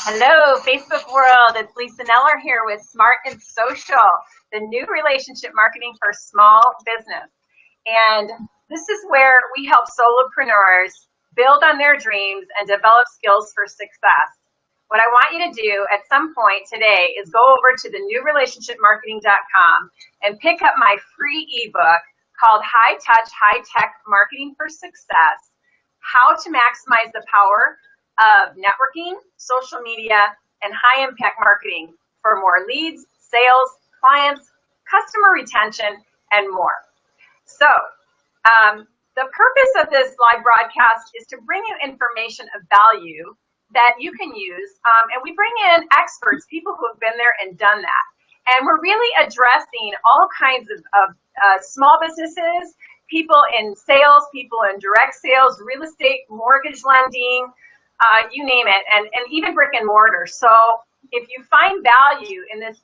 Hello, Facebook world. It's Lisa Neller here with Smart and Social, the new relationship marketing for small business. And this is where we help solopreneurs build on their dreams and develop skills for success. What I want you to do at some point today is go over to thenewrelationshipmarketing.com and pick up my free ebook called High Touch, High Tech Marketing for Success, How to Maximize the Power of Networking, Social Media, and High Impact Marketing for more leads, sales, clients, customer retention, and more. So the purpose of this live broadcast is to bring you information of value that you can use, and we bring in experts, people who have been there and done that. And we're really addressing all kinds of small businesses, people in sales, people in direct sales, real estate, mortgage lending, you name it, and even brick and mortar. So if you find value in this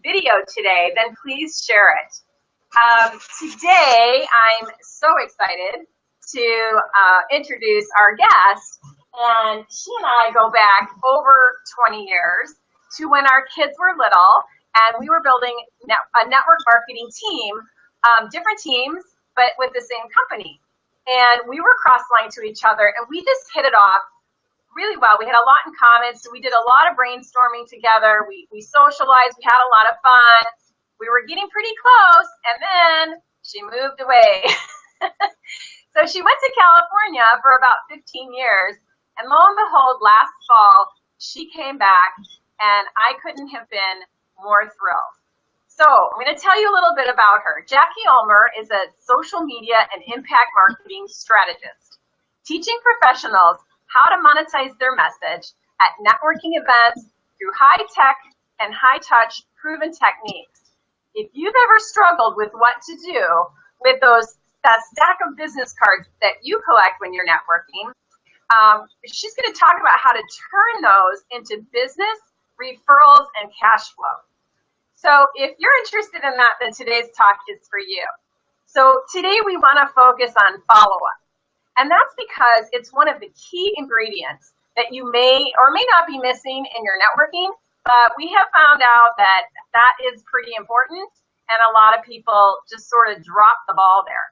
video today, then please share it. Today, I'm so excited to introduce our guest, and she and I go back over 20 years to when our kids were little, and we were building a network marketing team, different teams, but with the same company. And we were cross-lined to each other, and we just hit it off really well. We had a lot in common, so we did a lot of brainstorming together. We socialized. We had a lot of fun. We were getting pretty close, and then she moved away. So she went to California for about 15 years, and lo and behold, last fall, she came back, and I couldn't have been more thrilled. So I'm going to tell you a little bit about her. Jackie Ulmer is a social media and impact marketing strategist, teaching professionals how to monetize their message at networking events through high-tech and high-touch proven techniques. If you've ever struggled with what to do with that stack of business cards that you collect when you're networking, she's going to talk about how to turn those into business, referrals, and cash flow. So if you're interested in that, then today's talk is for you. So today we want to focus on follow-up. And that's because it's one of the key ingredients that you may or may not be missing in your networking, but we have found out that that is pretty important, and a lot of people just sort of drop the ball there.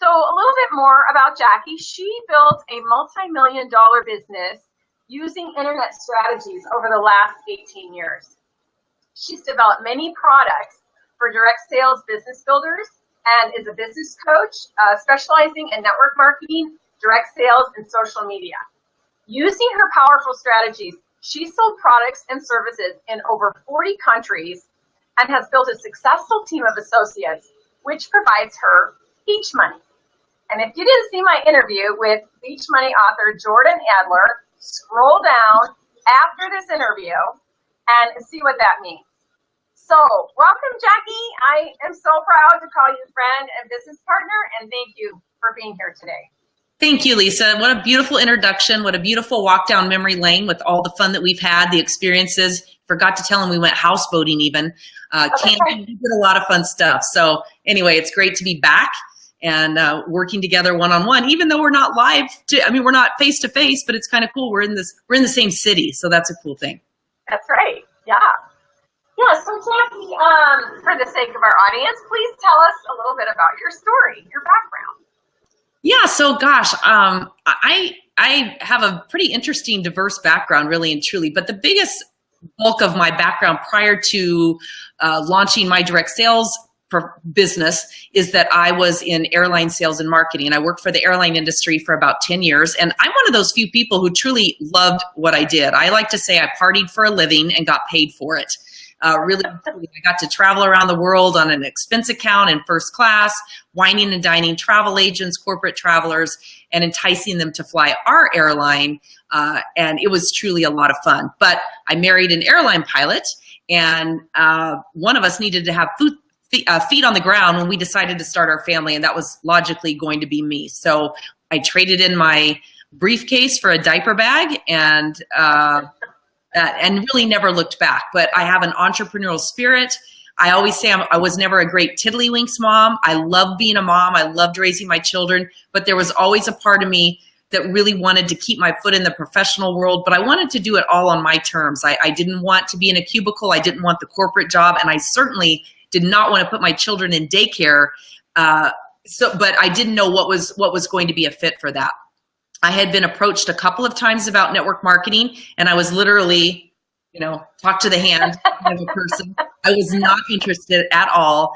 So a little bit more about Jackie. She built a multi-million-dollar business using internet strategies over the last 18 years. She's developed many products for direct sales business builders and is a business coach specializing in network marketing, direct sales, and social media. Using her powerful strategies, she sold products and services in over 40 countries and has built a successful team of associates, which provides her beach money. And if you didn't see my interview with beach money author Jordan Adler, scroll down after this interview and see what that means. So welcome, Jackie. I am so proud to call you friend and business partner, and thank you for being here today. Thank you, Lisa. What a beautiful introduction. What a beautiful walk down memory lane with all the fun that we've had, the experiences. Forgot to tell them we went houseboating even. Camping, we did a lot of fun stuff. So anyway, it's great to be back and working together one-on-one, even though we're not live. We're not face-to-face, but it's kind of cool. We're in the same city, so that's a cool thing. That's right. Yeah. Yeah, so Jackie, for the sake of our audience, please tell us a little bit about your story, your background. Yeah, so gosh, I have a pretty interesting, diverse background, really and truly, but the biggest bulk of my background prior to launching my direct sales business is that I was in airline sales and marketing. I worked for the airline industry for about 10 years, and I'm one of those few people who truly loved what I did. I like to say I partied for a living and got paid for it. Really, I got to travel around the world on an expense account in first class, wining and dining travel agents, corporate travelers, and enticing them to fly our airline. And it was truly a lot of fun. But I married an airline pilot, and one of us needed to have feet on the ground when we decided to start our family, and that was logically going to be me. So I traded in my briefcase for a diaper bag and really never looked back. But I have an entrepreneurial spirit. I always say I was never a great tiddlywinks mom. I loved being a mom. I loved raising my children, but there was always a part of me that really wanted to keep my foot in the professional world, but I wanted to do it all on my terms. I didn't want to be in a cubicle. I didn't want the corporate job, and I certainly did not want to put my children in daycare. But I didn't know what was going to be a fit for that. I had been approached a couple of times about network marketing, and I was literally, talk to the hand kind of a person. I was not interested at all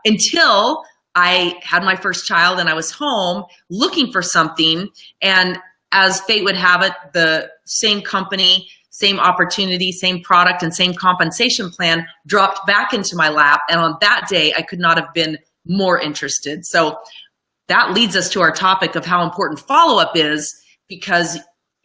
until I had my first child and I was home looking for something. And as fate would have it, the same company, same opportunity, same product, and same compensation plan dropped back into my lap. And on that day, I could not have been more interested. So that leads us to our topic of how important follow-up is, because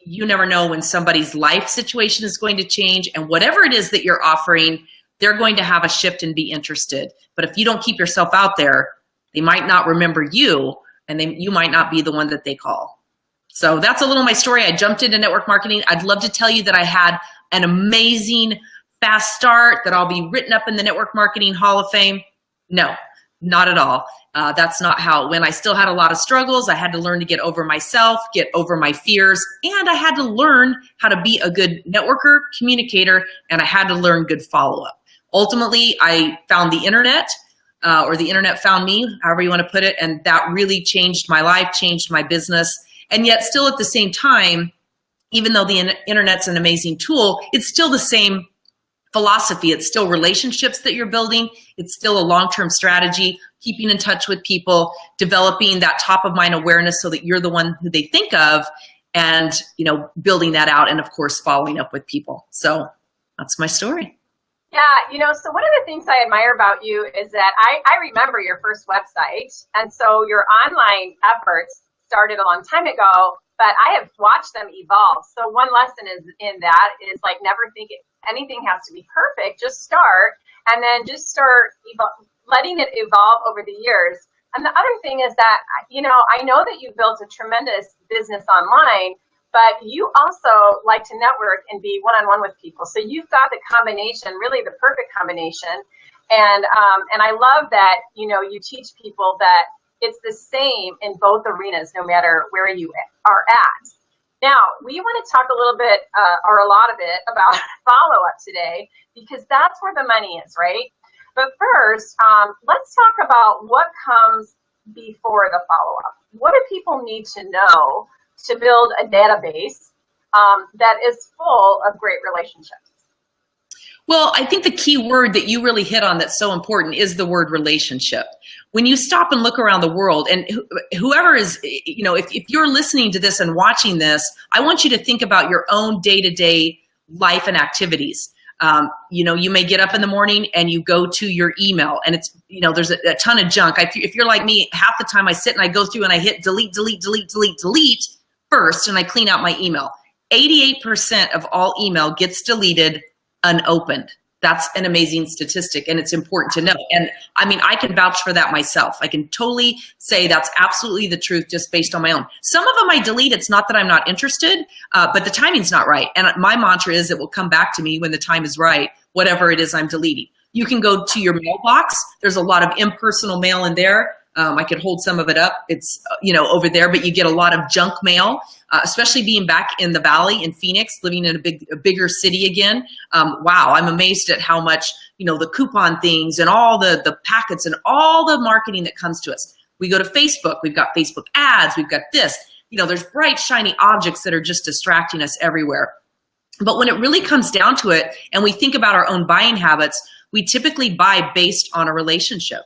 you never know when somebody's life situation is going to change, and whatever it is that you're offering, they're going to have a shift and be interested. But if you don't keep yourself out there, they might not remember you, and you might not be the one that they call. So that's a little of my story. I jumped into network marketing. I'd love to tell you that I had an amazing fast start, that I'll be written up in the Network Marketing Hall of Fame. No, not at all. That's not how it went. I still had a lot of struggles. I had to learn to get over myself, get over my fears, and I had to learn how to be a good networker, communicator, and I had to learn good follow-up. Ultimately, I found the internet, or the internet found me, however you want to put it, and that really changed my life, changed my business. And yet still at the same time, even though the internet's an amazing tool, it's still the same philosophy. It's still relationships that you're building. It's still a long-term strategy, keeping in touch with people, developing that top of mind awareness so that you're the one who they think of, and building that out, and of course following up with people. So that's my story. Yeah, so one of the things I admire about you is that I remember your first website, and so your online efforts started a long time ago, but I have watched them evolve. So one lesson in that is like, never think anything has to be perfect. Just start, and then just start letting it evolve over the years. And the other thing is that, I know that you built a tremendous business online, but you also like to network and be one-on-one with people. So you've got the combination, really the perfect combination. And I love that, you teach people that it's the same in both arenas, no matter where you are at. Now, we want to talk a little bit, or a lot of it, about follow-up today, because that's where the money is, right? But first, let's talk about what comes before the follow-up. What do people need to know to build a database that is full of great relationships? Well, I think the key word that you really hit on that's so important is the word relationship. When you stop and look around the world, and whoever is, if you're listening to this and watching this, I want you to think about your own day-to-day life and activities. You may get up in the morning and you go to your email, and it's, there's a ton of junk. If you're like me, half the time I sit and I go through and I hit delete, delete, delete, delete, delete first, and I clean out my email. 88% of all email gets deleted unopened. That's an amazing statistic, and it's important to know. And I mean, I can vouch for that myself. I can totally say that's absolutely the truth just based on my own. Some of them I delete. It's not that I'm not interested, but the timing's not right. And my mantra is it will come back to me when the time is right, whatever it is I'm deleting. You can go to your mailbox. There's a lot of impersonal mail in there. I could hold some of it up. It's, over there, but you get a lot of junk mail, especially being back in the Valley in Phoenix, living in a bigger city again. Wow, I'm amazed at how much, the coupon things and all the packets and all the marketing that comes to us. We go to Facebook, we've got Facebook ads, we've got this, there's bright, shiny objects that are just distracting us everywhere. But when it really comes down to it, and we think about our own buying habits, we typically buy based on a relationship.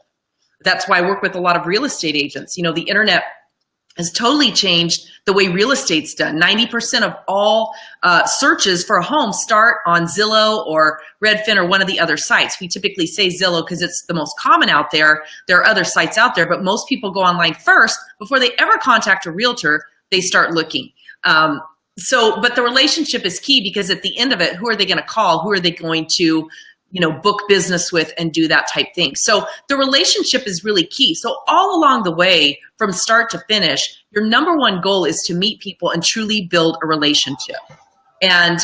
That's why I work with a lot of real estate agents. The internet has totally changed the way real estate's done. 90% of all searches for a home start on Zillow or Redfin or one of the other sites. We typically say Zillow because it's the most common out there. There are other sites out there, but most people go online first. Before they ever contact a realtor, they start looking. But the relationship is key, because at the end of it, who are they going to call? Who are they going to book business with and do that type thing? So the relationship is really key. So all along the way, from start to finish, your number one goal is to meet people and truly build a relationship. And,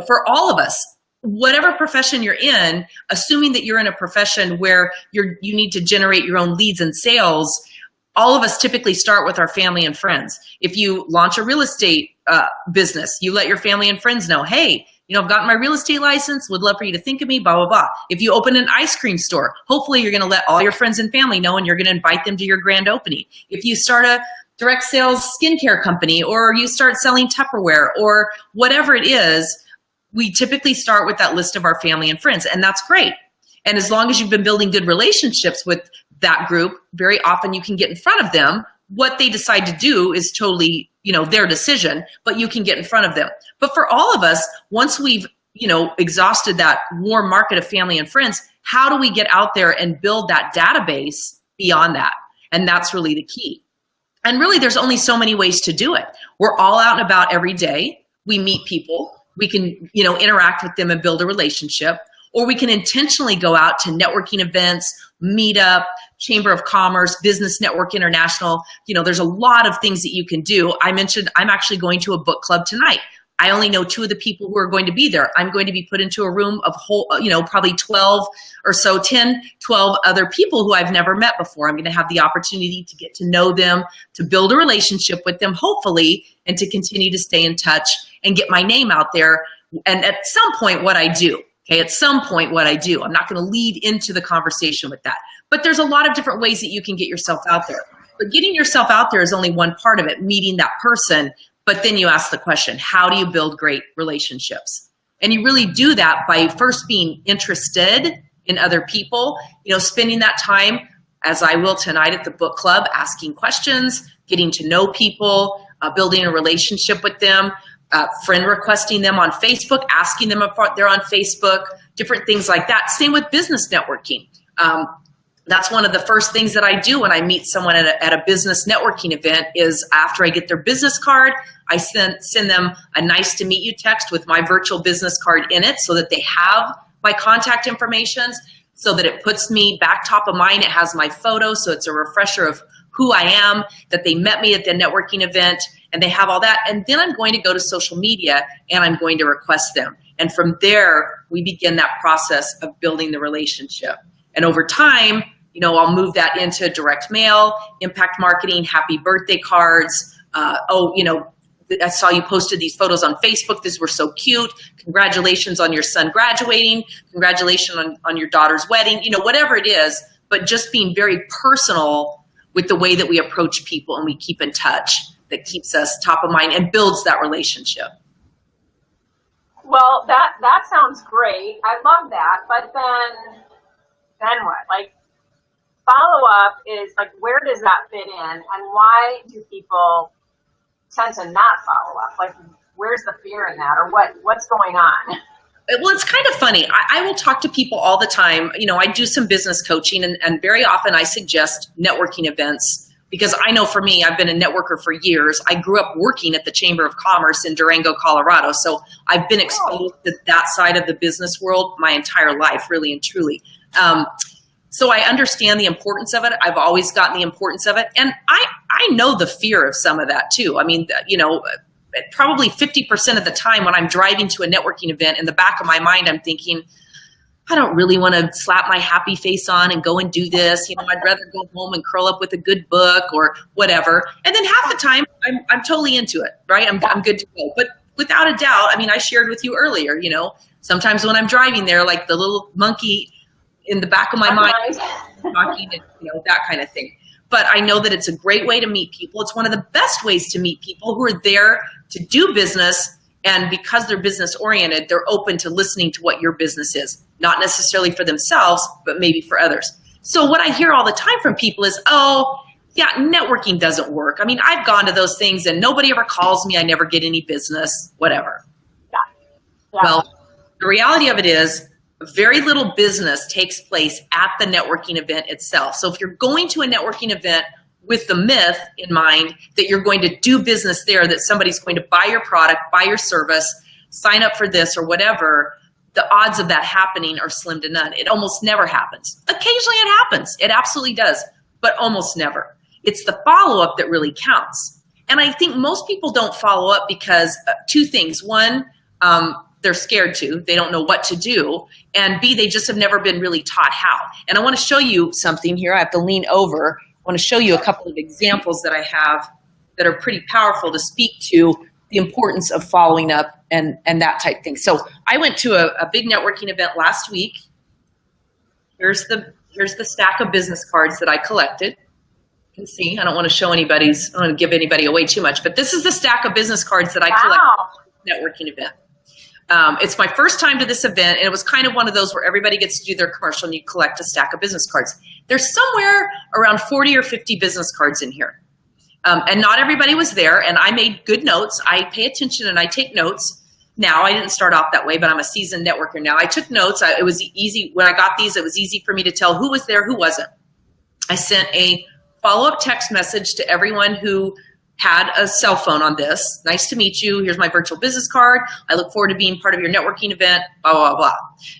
for all of us, whatever profession you're in, assuming that you're in a profession where you need to generate your own leads and sales, all of us typically start with our family and friends. If you launch a real estate business, you let your family and friends know, hey, I've gotten my real estate license, would love for you to think of me, blah, blah, blah. If you open an ice cream store, hopefully you're going to let all your friends and family know, and you're going to invite them to your grand opening. If you start a direct sales skincare company, or you start selling Tupperware, or whatever it is, we typically start with that list of our family and friends, and that's great. And as long as you've been building good relationships with that group, very often you can get in front of them. What they decide to do is totally, their decision, but you can get in front of them. But for all of us, once we've, exhausted that warm market of family and friends, how do we get out there and build that database beyond that? And that's really the key. And really, there's only so many ways to do it. We're all out and about every day. We meet people. We can, interact with them and build a relationship. Or we can intentionally go out to networking events, meetup, Chamber of Commerce, Business Network International. There's a lot of things that you can do. I mentioned I'm actually going to a book club tonight. I only know 2 of the people who are going to be there. I'm going to be put into a room of probably 12 or so, 10, 12 other people who I've never met before. I'm going to have the opportunity to get to know them, to build a relationship with them, hopefully, and to continue to stay in touch and get my name out there. And at some point, what I do. Okay, at some point, what I do. I'm not going to lead into the conversation with that. But there's a lot of different ways that you can get yourself out there. But getting yourself out there is only one part of it, meeting that person. But then you ask the question, how do you build great relationships? And you really do that by first being interested in other people, spending that time, as I will tonight at the book club, asking questions, getting to know people, building a relationship with them, friend requesting them on Facebook, asking them if they're on Facebook, different things like that. Same with business networking. That's one of the first things that I do when I meet someone at a business networking event is after I get their business card, I send them a nice to meet you text with my virtual business card in it so that they have my contact information, so that it puts me back top of mind. It has my photo, so it's a refresher of who I am, that they met me at the networking event, and they have all that. And then I'm going to go to social media and I'm going to request them. And from there, we begin that process of building the relationship. And over time, I'll move that into direct mail, impact marketing, happy birthday cards. I saw you posted these photos on Facebook. These were so cute. Congratulations on your son graduating. Congratulations on your daughter's wedding. Whatever it is, but just being very personal with the way that we approach people and we keep in touch, that keeps us top of mind and builds that relationship. Well, that sounds great. I love that. But then what? Like, follow up is like, where does that fit in, and why do people tend to not follow up? Like, where's the fear in that, or what's going on? Well, it's kind of funny. I will talk to people all the time. I do some business coaching, and very often I suggest networking events because I know for me, I've been a networker for years. I grew up working at the Chamber of Commerce in Durango, Colorado. So I've been exposed to that side of the business world my entire life, really and truly. So I understand the importance of it. I've always gotten the importance of it. And I know the fear of some of that too. I mean, probably 50% of the time when I'm driving to a networking event, in the back of my mind, I'm thinking, I don't really want to slap my happy face on and go and do this. I'd rather go home and curl up with a good book or whatever. And then half the time I'm totally into it, right? I'm good to go. But without a doubt, I mean, I shared with you earlier, sometimes when I'm driving there, like the little monkey in the back of my mind, talking and, that kind of thing. But I know that it's a great way to meet people. It's one of the best ways to meet people who are there to do business. And because they're business oriented, they're open to listening to what your business is, not necessarily for themselves, but maybe for others. So what I hear all the time from people is, oh, yeah, networking doesn't work. I mean, I've gone to those things and nobody ever calls me. I never get any business, whatever. Yeah. Well, the reality of it is, very little business takes place at the networking event itself. So if you're going to a networking event with the myth in mind that you're going to do business there, that somebody's going to buy your product, buy your service, sign up for this or whatever, the odds of that happening are slim to none. It almost never happens. Occasionally it happens. It absolutely does, but almost never. It's the follow-up that really counts. And I think most people don't follow up because two things. One, they're scared to. They don't know what to do. And B, they just have never been really taught how. And I want to show you something here. I have to lean over. want to show you a couple of examples that I have that are pretty powerful to speak to the importance of following up and that type thing. So I went to a big networking event last week. Here's the stack of business cards that I collected. You can see, I don't want to show I don't want to give anybody away too much, but this is the stack of business cards that I collected at the networking event. It's my first time to this event, and it was kind of one of those where everybody gets to do their commercial and you collect a stack of business cards. There's somewhere around 40 or 50 business cards in here. And not everybody was there, and I made good notes. I pay attention and I take notes. Now, I didn't start off that way, but I'm a seasoned networker now. I took notes. It was easy. When I got these, it was easy for me to tell who was there, who wasn't. I sent a follow-up text message to everyone who had a cell phone on this. Nice to meet you. Here's my virtual business card. I look forward to being part of your networking event, blah, blah, blah.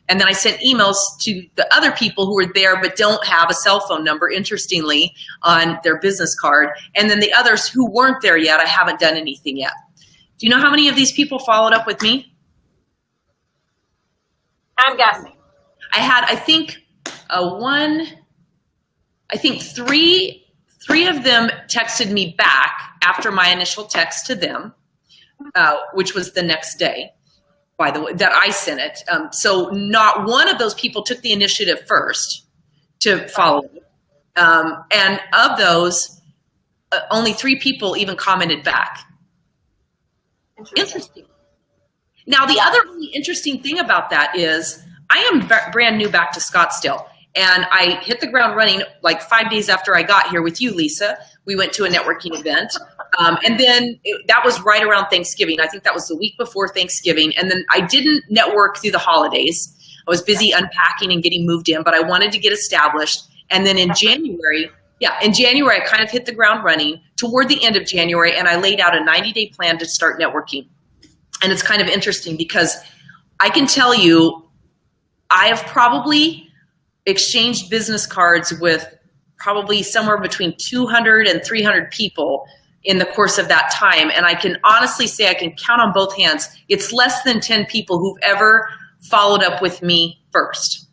And then I sent emails to the other people who were there but don't have a cell phone number, interestingly, on their business card. And then the others who weren't there yet, I haven't done anything yet. Do you know how many of these people followed up with me? I'm guessing. I had, I think three of them texted me back after my initial text to them, which was the next day, by the way, that I sent it. So not one of those people took the initiative first to follow. And of those, only 3 people even commented back. Interesting. Now, the other really interesting thing about that is I am brand new back to Scottsdale. And I hit the ground running like 5 days after I got here with you, Lisa. We went to a networking event. And then that was right around Thanksgiving. I think that was the week before Thanksgiving. And then I didn't network through the holidays. I was busy unpacking and getting moved in, but I wanted to get established. And then in January, I kind of hit the ground running toward the end of January, and I laid out a 90-day plan to start networking. And it's kind of interesting because I can tell you I have probably exchanged business cards with probably somewhere between 200 and 300 people in the course of that time. And I can honestly say I can count on both hands. It's less than 10 people who've ever followed up with me first.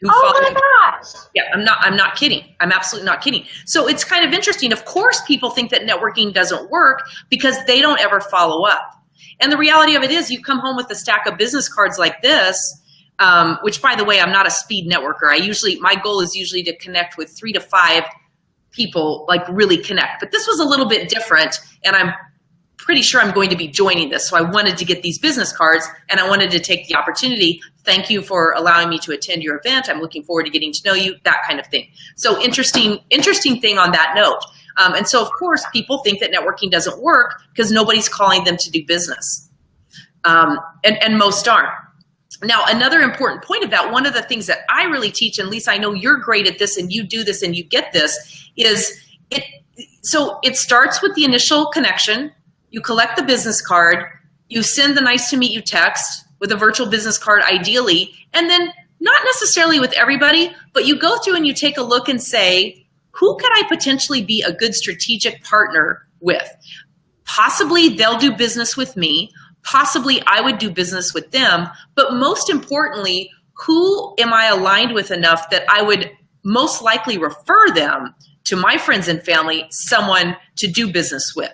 Oh my gosh. Yeah, I'm not kidding. I'm absolutely not kidding. So it's kind of interesting. Of course, people think that networking doesn't work because they don't ever follow up. And the reality of it is you come home with a stack of business cards like this, which, by the way, I'm not a speed networker. My goal is usually to connect with 3 to 5 people, like really connect. But this was a little bit different, and I'm pretty sure I'm going to be joining this. So I wanted to get these business cards, and I wanted to take the opportunity. Thank you for allowing me to attend your event. I'm looking forward to getting to know you, that kind of thing. So interesting thing on that note. And so, of course, people think that networking doesn't work because nobody's calling them to do business. And most aren't. Now, another important point of that, one of the things that I really teach, and Lisa, I know you're great at this and you do this and you get this, is it starts with the initial connection. You collect the business card, you send the nice to meet you text with a virtual business card ideally, and then not necessarily with everybody, but you go through and you take a look and say, who could I potentially be a good strategic partner with? Possibly they'll do business with me. Possibly I would do business with them, but most importantly, who am I aligned with enough that I would most likely refer them to my friends and family, someone to do business with?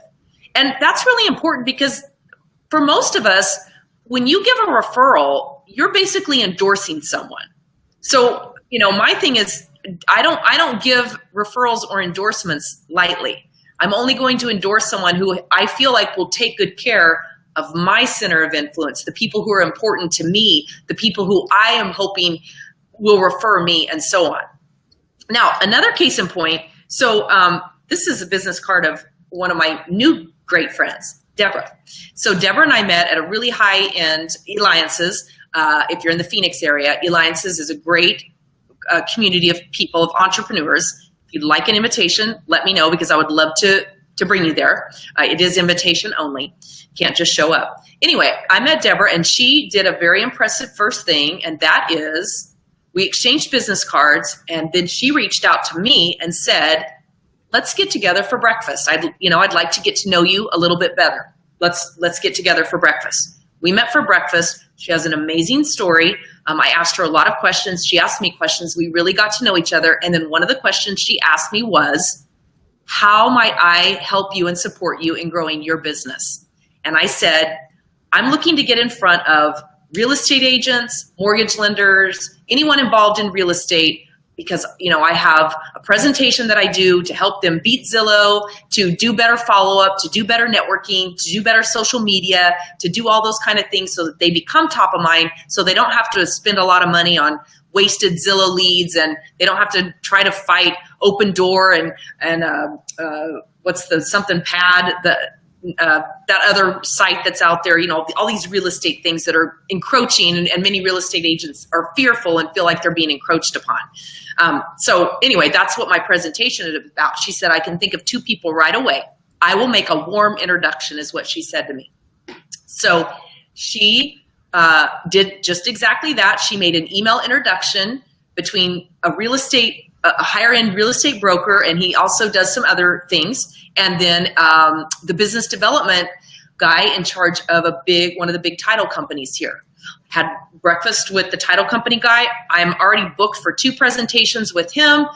And that's really important because for most of us, when you give a referral, you're basically endorsing someone. So, my thing is I don't give referrals or endorsements lightly. I'm only going to endorse someone who I feel like will take good care of my center of influence, the people who are important to me, the people who I am hoping will refer me, and so on. Now, another case in point, so this is a business card of one of my new great friends, Deborah. So Deborah and I met at a really high-end Alliances. If you're in the Phoenix area, Alliances is a great community of people, of entrepreneurs. If you'd like an invitation, let me know because I would love to bring you there. It is invitation only. Can't just show up. Anyway, I met Deborah and she did a very impressive first thing, and that is we exchanged business cards, and then she reached out to me and said, let's get together for breakfast. I'd like to get to know you a little bit better. Let's get together for breakfast. We met for breakfast. She has an amazing story. I asked her a lot of questions. She asked me questions. We really got to know each other. And then one of the questions she asked me was, how might I help you and support you in growing your business? And I said, I'm looking to get in front of real estate agents, mortgage lenders, anyone involved in real estate, because I have a presentation that I do to help them beat Zillow, to do better follow-up, to do better networking, to do better social media, to do all those kind of things so that they become top of mind, so they don't have to spend a lot of money on wasted Zillow leads, and they don't have to try to fight Open Door and what's the something pad, that other site that's out there, all these real estate things that are encroaching, and many real estate agents are fearful and feel like they're being encroached upon. So anyway, that's what my presentation is about. She said, I can think of 2 people right away. I will make a warm introduction, is what she said to me. So she did just exactly that. She made an email introduction between a higher end real estate broker, and he also does some other things. And then the business development guy in charge of one of the big title companies here. Had breakfast with the title company guy. I'm already booked for 2 presentations with him.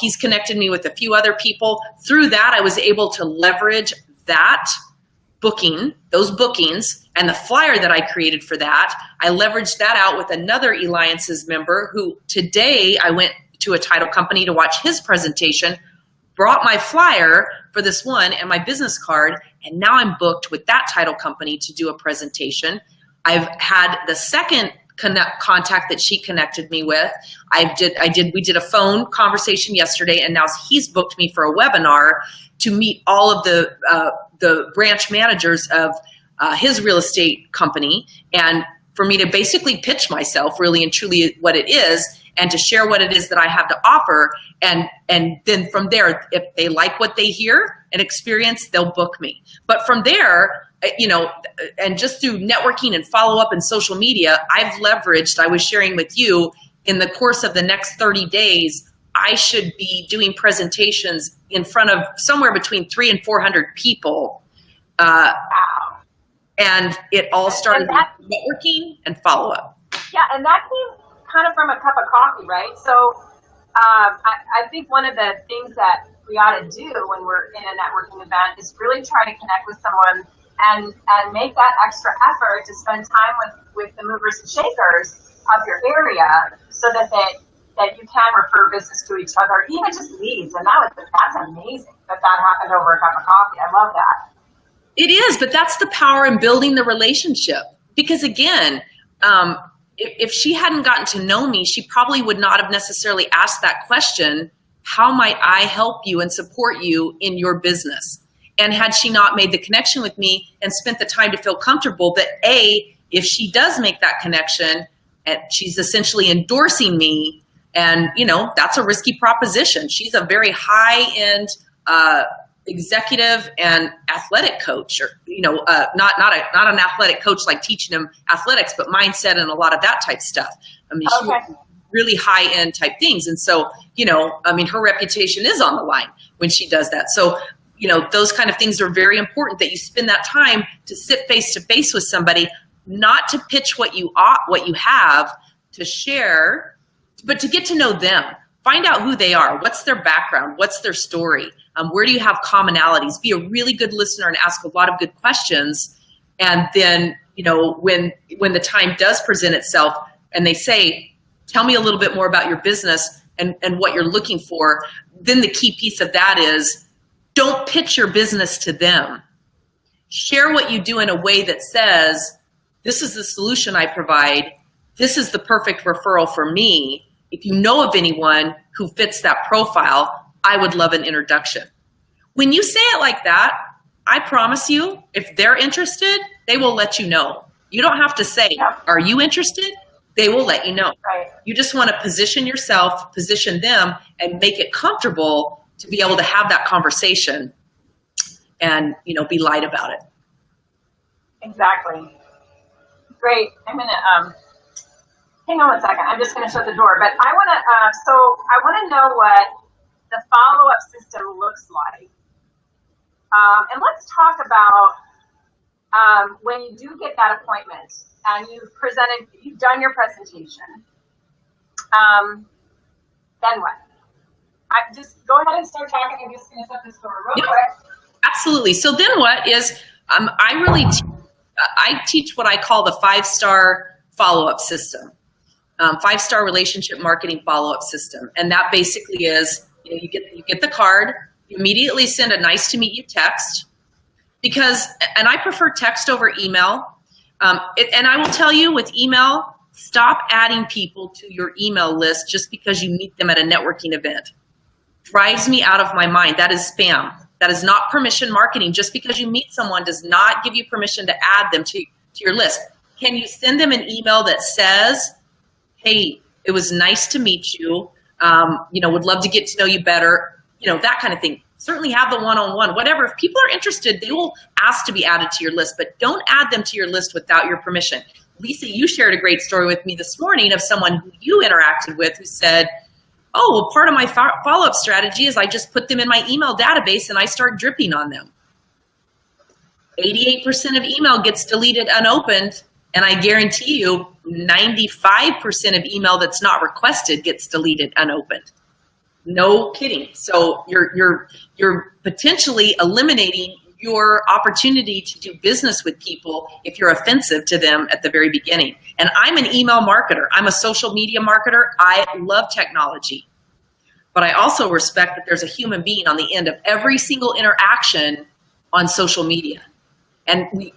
He's connected me with a few other people. Through that, I was able to leverage that those bookings, and the flyer that I created for that. I leveraged that out with another Alliances member who today I went to a title company to watch his presentation, brought my flyer for this one and my business card, and now I'm booked with that title company to do a presentation. I've had the second contact that she connected me with. We did a phone conversation yesterday, and now he's booked me for a webinar to meet all of the branch managers of his real estate company, and for me to basically pitch myself really and truly what it is, and to share what it is that I have to offer. And then from there, if they like what they hear and experience, they'll book me. But from there, and just through networking and follow-up and social media, I was sharing with you, in the course of the next 30 days, I should be doing presentations in front of somewhere between 300 and 400 people. And it all started with networking and follow-up. Yeah, and that came kind of from a cup of coffee, right? So I think one of the things that we ought to do when we're in a networking event is really try to connect with someone and make that extra effort to spend time with the movers and shakers of your area, so that you can refer business to each other, even just leads. And that's amazing that happened over a cup of coffee. I love that. It is, but that's the power in building the relationship. Because again, if she hadn't gotten to know me, she probably would not have necessarily asked that question, how might I help you and support you in your business? And had she not made the connection with me and spent the time to feel comfortable that if she does make that connection, and she's essentially endorsing me, and that's a risky proposition. She's a very high-end executive and athletic coach, or not an athletic coach like teaching them athletics, but mindset and a lot of that type stuff. I mean, okay. She really high-end type things. And so, her reputation is on the line when she does that. So, those kind of things are very important, that you spend that time to sit face to face with somebody, not to pitch what you have to share, but to get to know them. Find out who they are. What's their background? What's their story? Where do you have commonalities? Be a really good listener and ask a lot of good questions. And then, when the time does present itself and they say, tell me a little bit more about your business and what you're looking for, then the key piece of that is, don't pitch your business to them. Share what you do in a way that says, this is the solution I provide. This is the perfect referral for me. If you know of anyone who fits that profile, I would love an introduction. When you say it like that, I promise you, if they're interested, they will let you know. You don't have to say, are you interested? They will let you know. Right. You just want to position yourself, position them, and make it comfortable to be able to have that conversation and, be light about it. Exactly. Great. I'm going to hang on one second. I'm just going to shut the door. But I want to know what the follow-up system looks like. And let's talk about when you do get that appointment and you've done your presentation, then what? I just go ahead and start talking. I'm just going to set this door real quick. Absolutely. So then what is, I teach what I call the 5-star follow-up system, 5-star relationship marketing follow-up system. And that basically is, you get the card, you immediately send a nice to meet you text, and I prefer text over email. And I will tell you, with email, stop adding people to your email list just because you meet them at a networking event. Drives me out of my mind. That is spam. That is not permission marketing. Just because you meet someone does not give you permission to add them to your list. Can you send them an email that says, hey, it was nice to meet you. Would love to get to know you better. That kind of thing. Certainly have the one-on-one, whatever. If people are interested, they will ask to be added to your list, but don't add them to your list without your permission. Lisa, you shared a great story with me this morning of someone who you interacted with who said, oh, well, part of my follow-up strategy is I just put them in my email database and I start dripping on them. 88% of email gets deleted unopened, and I guarantee you 95% of email that's not requested gets deleted unopened. No kidding. So you're potentially eliminating your opportunity to do business with people if you're offensive to them at the very beginning. And I'm an email marketer. I'm a social media marketer. I love technology. But I also respect that there's a human being on the end of every single interaction on social media. And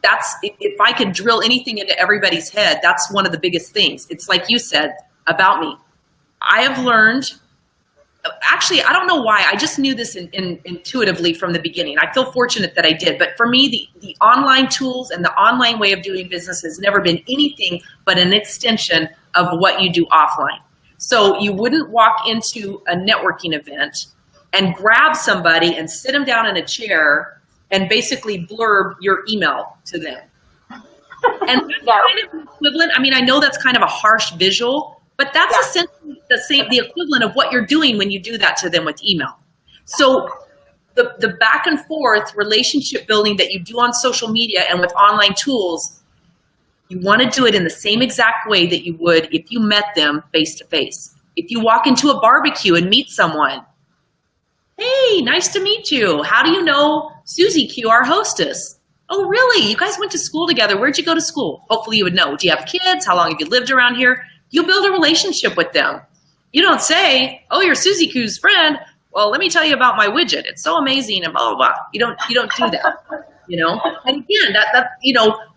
that's, if I could drill anything into everybody's head, that's one of the biggest things. It's like you said about me. I have learned, actually, I don't know why. I just knew this intuitively from the beginning. I feel fortunate that I did. But for me, the online tools and the online way of doing business has never been anything but an extension of what you do offline. So you wouldn't walk into a networking event and grab somebody and sit them down in a chair and basically blurb your email to them. And that's kind of equivalent. I mean, I know that's kind of a harsh visual, but that's essentially the equivalent of what you're doing when you do that to them with email. So the back and forth relationship building that you do on social media and with online tools, you want to do it in the same exact way that you would if you met them face to face. If you walk into a barbecue and meet someone, hey, nice to meet you. How do you know Susie Q, our hostess? Oh, really? You guys went to school together. Where'd you go to school? Hopefully you would know. Do you have kids? How long have you lived around here? You build a relationship with them. You don't say, oh, you're Susie Q's friend. Well, let me tell you about my widget. It's so amazing and blah, blah, blah. You don't do that. And again, that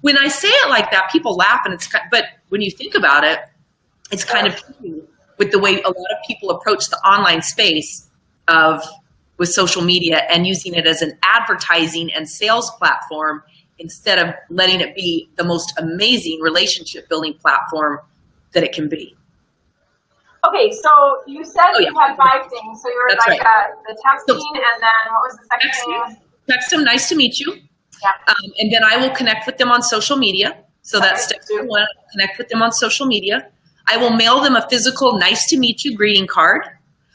when I say it like that, people laugh, and but when you think about it, it's kind of true with the way a lot of people approach the online space with social media and using it as an advertising and sales platform instead of letting it be the most amazing relationship building platform that it can be. Okay, so you said you had 5 things. So you were That's like right. The texting, and then what was the second thing? Text them, nice to meet you. Yeah. And then I will connect with them on social media. So that's step 1, connect with them on social media. I will mail them a physical nice to meet you greeting card.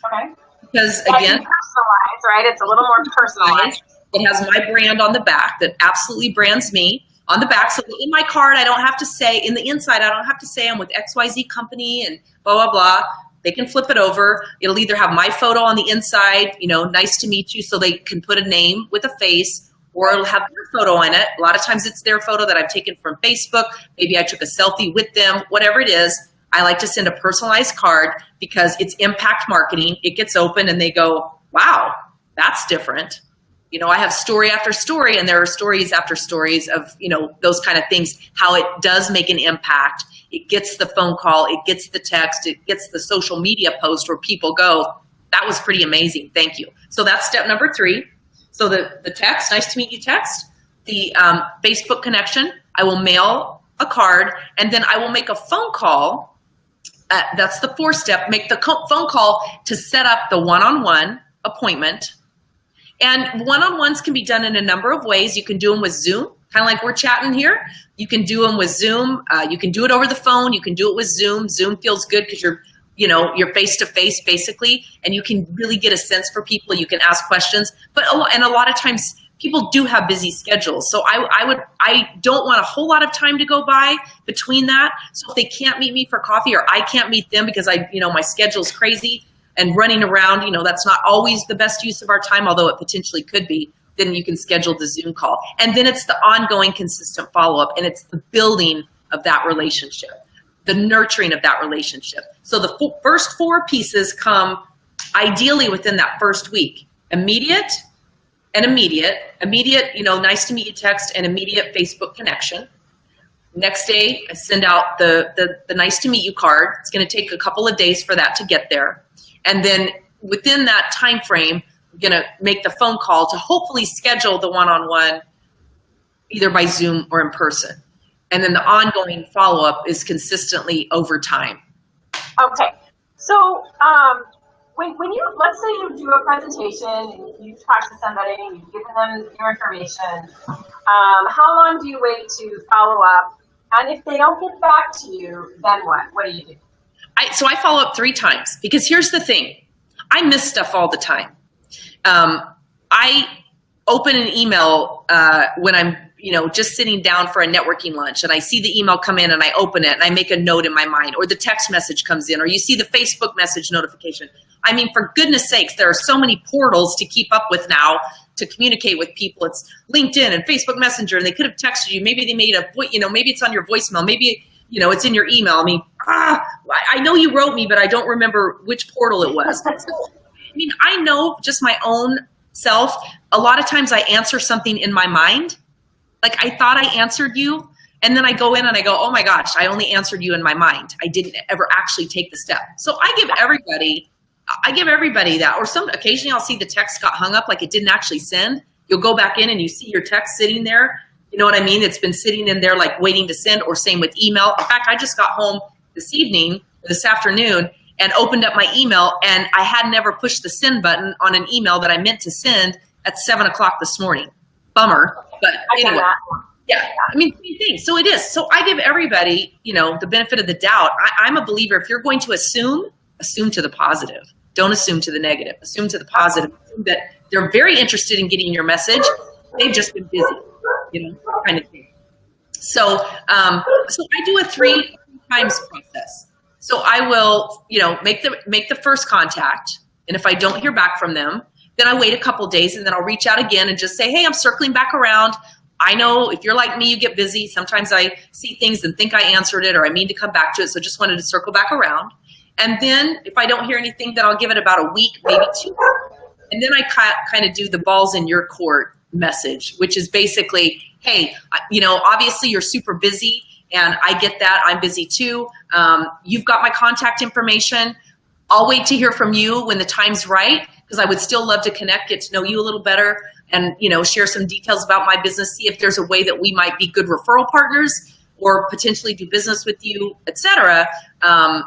Okay. Because again, personalized, right? It's a little more personalized. It has my brand on the back that absolutely brands me on the back. So in my card, I don't have to say, in the inside, I don't have to say I'm with XYZ company and blah, blah, blah. They can flip it over. It'll either have my photo on the inside, nice to meet you, so they can put a name with a face, or it'll have their photo in it. A lot of times it's their photo that I've taken from Facebook. Maybe I took a selfie with them, whatever it is. I like to send a personalized card because it's impact marketing. It gets open and they go, wow, that's different. I have story after story, and there are stories after stories of, those kind of things, how it does make an impact. It gets the phone call, it gets the text, it gets the social media post where people go, that was pretty amazing, thank you. So that's step number 3. So the text, nice to meet you text, the Facebook connection, I will mail a card, and then I will make a phone call. That's the 4th step, make the phone call to set up the one-on-one appointment. And one-on-ones can be done in a number of ways. You can do them with Zoom, kind of like we're chatting here. You can do them with Zoom. You can do it over the phone. You can do it with Zoom. Zoom feels good because you're face-to-face basically, and you can really get a sense for people. You can ask questions. And a lot of times people do have busy schedules. So I don't want a whole lot of time to go by between that. So if they can't meet me for coffee, or I can't meet them because my schedule's crazy and running around, that's not always the best use of our time, although it potentially could be, then you can schedule the Zoom call. And then it's the ongoing, consistent follow-up, and it's the building of that relationship, the nurturing of that relationship. So the first 4 pieces come ideally within that first week. Immediate, nice to meet you text, and immediate Facebook connection. Next day, I send out the nice to meet you card. It's going to take a couple of days for that to get there. And then within that time frame, I'm going to make the phone call to hopefully schedule the one-on-one either by Zoom or in person. And then the ongoing follow-up is consistently over time. Okay. So when you, let's say you do a presentation and you talk to somebody and you've given them your information, how long do you wait to follow up? And if they don't get back to you, then what? What do you do? So I follow up 3 times, because here's the thing. I miss stuff all the time. I open an email when I'm just sitting down for a networking lunch, and I see the email come in and I open it and I make a note in my mind, or the text message comes in, or you see the Facebook message notification. I mean, for goodness sakes, there are so many portals to keep up with now to communicate with people. It's LinkedIn and Facebook Messenger, and they could have texted you. Maybe they made maybe it's on your voicemail. Maybe, it's in your email. I mean, I know you wrote me, but I don't remember which portal it was. I mean, I know just my own self. A lot of times I answer something in my mind. Like, I thought I answered you, and then I go in and I go, oh my gosh, I only answered you in my mind. I didn't ever actually take the step. So I give everybody that, or occasionally I'll see the text got hung up, like it didn't actually send. You'll go back in and you see your text sitting there. You know what I mean? It's been sitting in there like waiting to send, or same with email. In fact, I just got home this afternoon, and opened up my email, and I had never pushed the send button on an email that I meant to send at 7 o'clock this morning. Bummer, but anyway. Yeah, I mean, same thing. So it is. So I give everybody, the benefit of the doubt. I'm a believer, if you're going to assume to the positive. Don't assume to the negative. Assume to the positive. Assume that they're very interested in getting your message. They've just been busy, kind of thing. So I do a 3 times process. So I will, make the first contact, and if I don't hear back from them, then I wait a couple days, and then I'll reach out again and just say, hey, I'm circling back around. I know if you're like me, you get busy. Sometimes I see things and think I answered it, or I mean to come back to it. So just wanted to circle back around. And then if I don't hear anything, then I'll give it about a week, maybe 2. And then I kind of do the balls in your court message, which is basically, hey, obviously you're super busy, and I get that. I'm busy too. You've got my contact information. I'll wait to hear from you when the time's right, because I would still love to connect, get to know you a little better, and share some details about my business, see if there's a way that we might be good referral partners or potentially do business with you, etc. And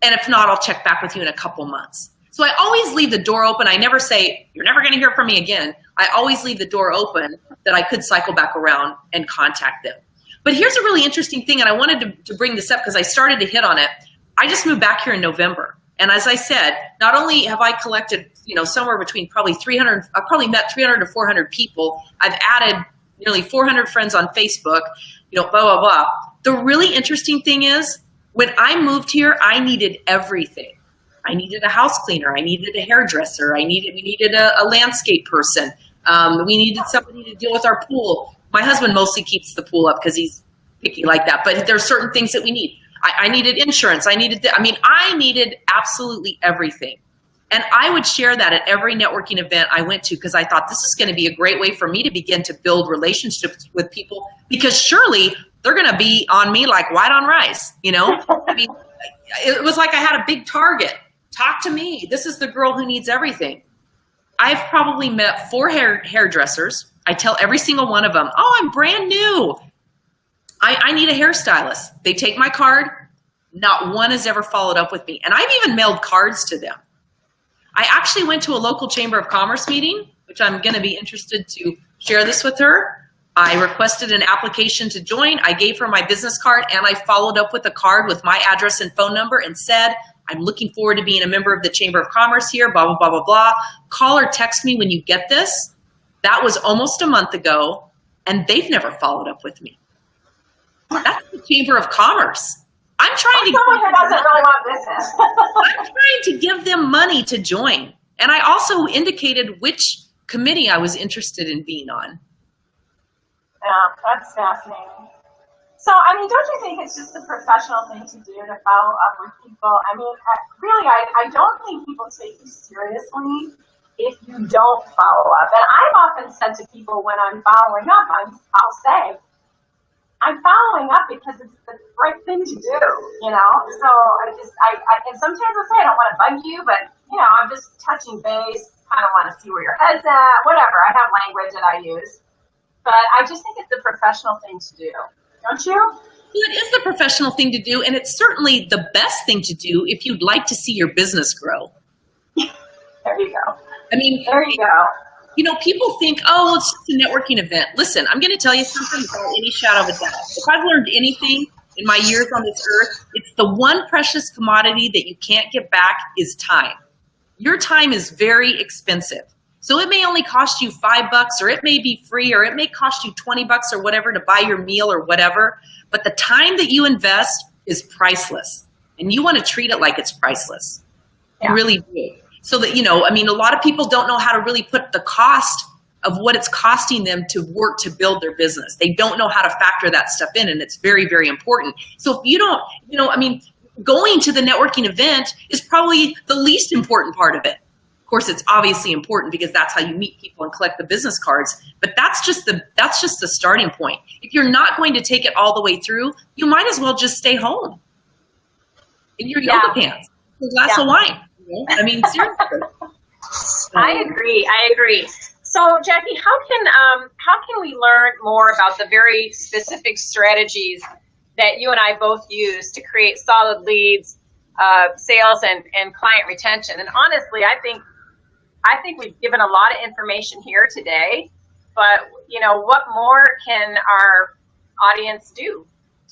if not, I'll check back with you in a couple months. So I always leave the door open. I never say, you're never going to hear from me again. I always leave the door open that I could cycle back around and contact them. But here's a really interesting thing, and I wanted to bring this up because I started to hit on it. I just moved back here in November. And as I said, not only have I collected, somewhere between probably 300, I've probably met 300 to 400 people. I've added nearly 400 friends on Facebook, blah, blah, blah. The really interesting thing is, when I moved here, I needed everything. I needed a house cleaner. I needed a hairdresser. We needed a landscape person. We needed somebody to deal with our pool. My husband mostly keeps the pool up because he's picky like that, but there's certain things that we need. I needed insurance. I needed absolutely everything. And I would share that at every networking event I went to, because I thought this is going to be a great way for me to begin to build relationships with people, because surely they're going to be on me like white on rice, I mean, it was like I had a big target. Talk to me. This is the girl who needs everything. I've probably met 4 hairdressers. I tell every single one of them, oh, I'm brand new. I need a hairstylist. They take my card. Not one has ever followed up with me. And I've even mailed cards to them. I actually went to a local Chamber of Commerce meeting, which I'm going to be interested to share this with her. I requested an application to join. I gave her my business card, and I followed up with a card with my address and phone number and said, I'm looking forward to being a member of the Chamber of Commerce here, blah, blah, blah, blah, blah. Call or text me when you get this. That was almost a month ago, and they've never followed up with me. That's the Chamber of Commerce. I'm trying someone who doesn't really want business. I'm trying to give them money to join. And I also indicated which committee I was interested in being on. Yeah, that's fascinating. So, I mean, don't you think it's just a professional thing to do to follow up with people? I mean, really, I don't think people take you seriously if you don't follow up. And I've often said to people when I'm following up, I'll say, I'm following up because it's the right thing to do, you know? So and sometimes I'll say, I don't want to bug you, but, you know, I'm just touching base, kind of want to see where your head's at, whatever. I have language that I use. But I just think it's the professional thing to do. Don't you? It is the professional thing to do, and it's certainly the best thing to do if you'd like to see your business grow. There you go. I mean, there you go. You know, people think, oh, well, it's just a networking event. Listen, I'm going to tell you something without any shadow of a doubt. If I've learned anything in my years on this earth, it's the one precious commodity that you can't get back is time. Your time is very expensive. So it may only cost you $5, or it may be free, or it may cost you $20 or whatever to buy your meal or whatever. But the time that you invest is priceless, and you want to treat it like it's priceless. Yeah. You really do. So that, you know, I mean, a lot of people don't know how to really put the cost of what it's costing them to work to build their business. They don't know how to factor that stuff in, and it's very, very important. So if you don't, you know, I mean, going to the networking event is probably the least important part of it. Of course, it's obviously important because that's how you meet people and collect the business cards. But that's just the starting point. If you're not going to take it all the way through, you might as well just stay home in your yoga pants, a glass of wine. You know? I mean, seriously. I agree. So, Jackie, how can we learn more about the very specific strategies that you and I both use to create solid leads, sales, and client retention? And honestly, I think we've given a lot of information here today, but you know, what more can our audience do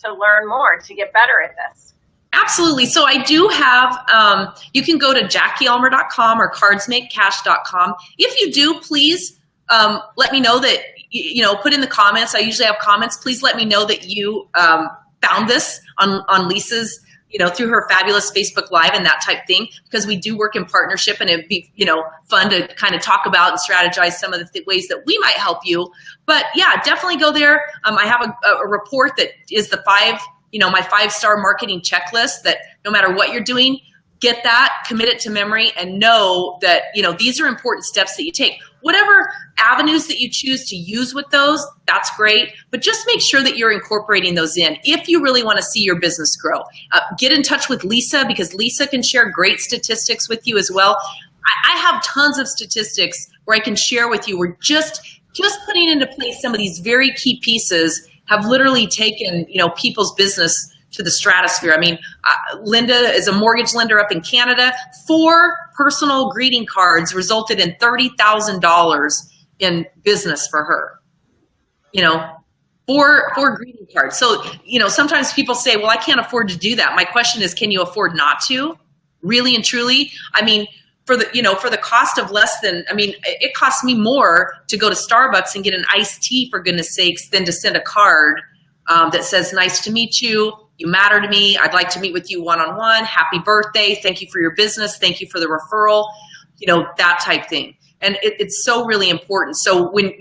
to learn more, to get better at this? Absolutely. So I do have, you can go to JackieUlmer.com or cardsmakecash.com. If you do, please let me know that, you know, put in the comments. I usually have comments. Please let me know that you found this on Lisa's, you know, through her fabulous Facebook Live and that type thing, because we do work in partnership, and it'd be, you know, fun to kind of talk about and strategize some of the ways that we might help you. But yeah, definitely go there. I have a report that is my 5-star marketing checklist that no matter what you're doing, get that, commit it to memory, and know that, you know, these are important steps that you take. Whatever avenues that you choose to use with those, that's great. But just make sure that you're incorporating those in if you really want to see your business grow. Get in touch with Lisa, because Lisa can share great statistics with you as well. I have tons of statistics where I can share with you. We're just putting into place some of these very key pieces have literally taken, you know, people's business to the stratosphere. I mean, Linda is a mortgage lender up in Canada. 4 personal greeting cards resulted in $30,000 in business for her. You know, 4 greeting cards. So, you know, sometimes people say, well, I can't afford to do that. My question is, can you afford not to? Really and truly? I mean, for the cost of less than, I mean, it costs me more to go to Starbucks and get an iced tea, for goodness sakes, than to send a card that says, nice to meet you. You matter to me. I'd like to meet with you one-on-one. Happy birthday. Thank you for your business. Thank you for the referral. You know, that type thing. And it's so really important. So when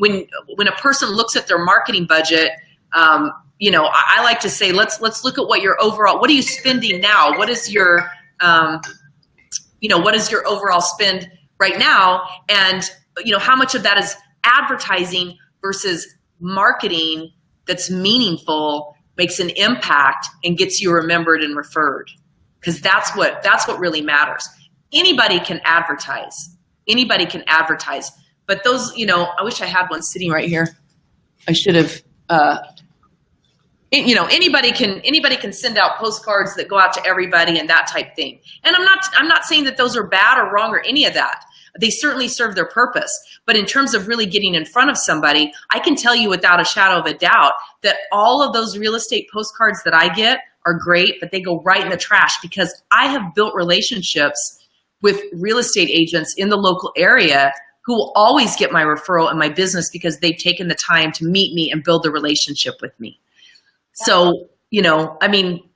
a person looks at their marketing budget, you know, I like to say, let's look at what your overall, what are you spending now? What is your, what is your overall spend right now? And, you know, how much of that is advertising versus marketing that's meaningful, makes an impact, and gets you remembered and referred? Because that's what really matters. Anybody can advertise. Anybody can advertise. But those, you know, I wish I had one sitting right here. I should have, you know, anybody can send out postcards that go out to everybody and that type thing. And I'm not saying that those are bad or wrong or any of that. They certainly serve their purpose. But in terms of really getting in front of somebody, I can tell you without a shadow of a doubt that all of those real estate postcards that I get are great, but they go right in the trash, because I have built relationships with real estate agents in the local area who will always get my referral in my business because they've taken the time to meet me and build the relationship with me. So, you know, I mean,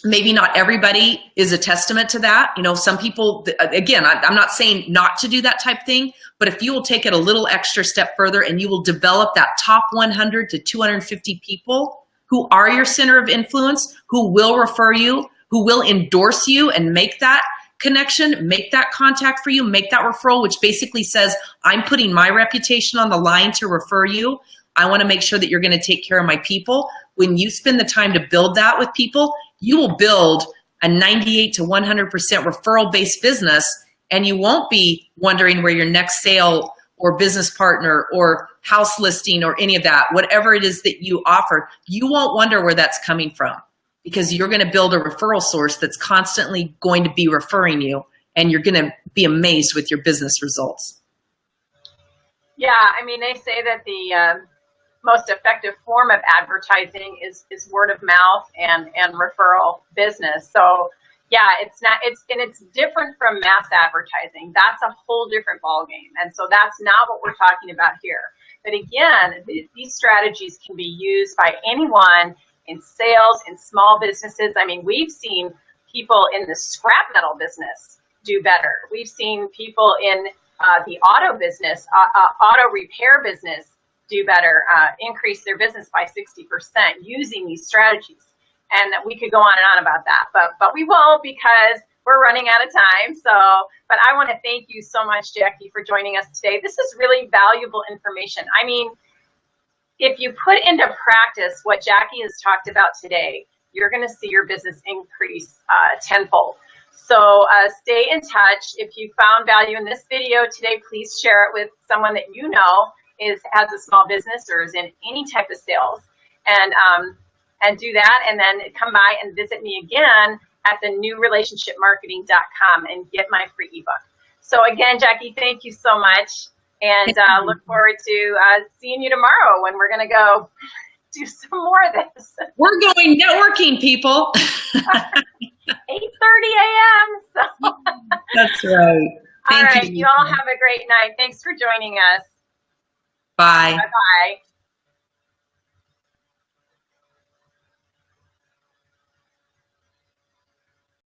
maybe not everybody is a testament to that. You know, some people, again, I'm not saying not to do that type thing, but if you will take it a little extra step further and you will develop that top 100 to 250 people who are your center of influence, who will refer you, who will endorse you and make that connection, make that contact for you, make that referral, which basically says, I'm putting my reputation on the line to refer you. I want to make sure that you're going to take care of my people. When you spend the time to build that with people, you will build a 98 to 100% referral-based business, and you won't be wondering where your next sale or business partner or house listing or any of that, whatever it is that you offer, you won't wonder where that's coming from because you're going to build a referral source that's constantly going to be referring you, and you're going to be amazed with your business results. Yeah, I mean, they say that the most effective form of advertising is word of mouth and referral business. So yeah, it's different from mass advertising. That's a whole different ballgame. And so that's not what we're talking about here. But again, these strategies can be used by anyone in sales, in small businesses. I mean, we've seen people in the scrap metal business do better. We've seen people in the auto business, auto repair business do better, increase their business by 60% using these strategies. And we could go on and on about that, but we won't because we're running out of time. So, but I want to thank you so much, Jackie, for joining us today. This is really valuable information. I mean, if you put into practice what Jackie has talked about today, you're going to see your business increase tenfold. So stay in touch. If you found value in this video today, please share it with someone that you know has a small business or is in any type of sales, and do that, and then come by and visit me again at thenewrelationshipmarketing.com and get my free ebook. So again, Jackie, thank you so much, and look forward to seeing you tomorrow when we're going to go do some more of this. We're going networking, people. 8:30 a.m. So. That's right. All right, you all have a great night. Thanks for joining us. Bye. Bye-bye.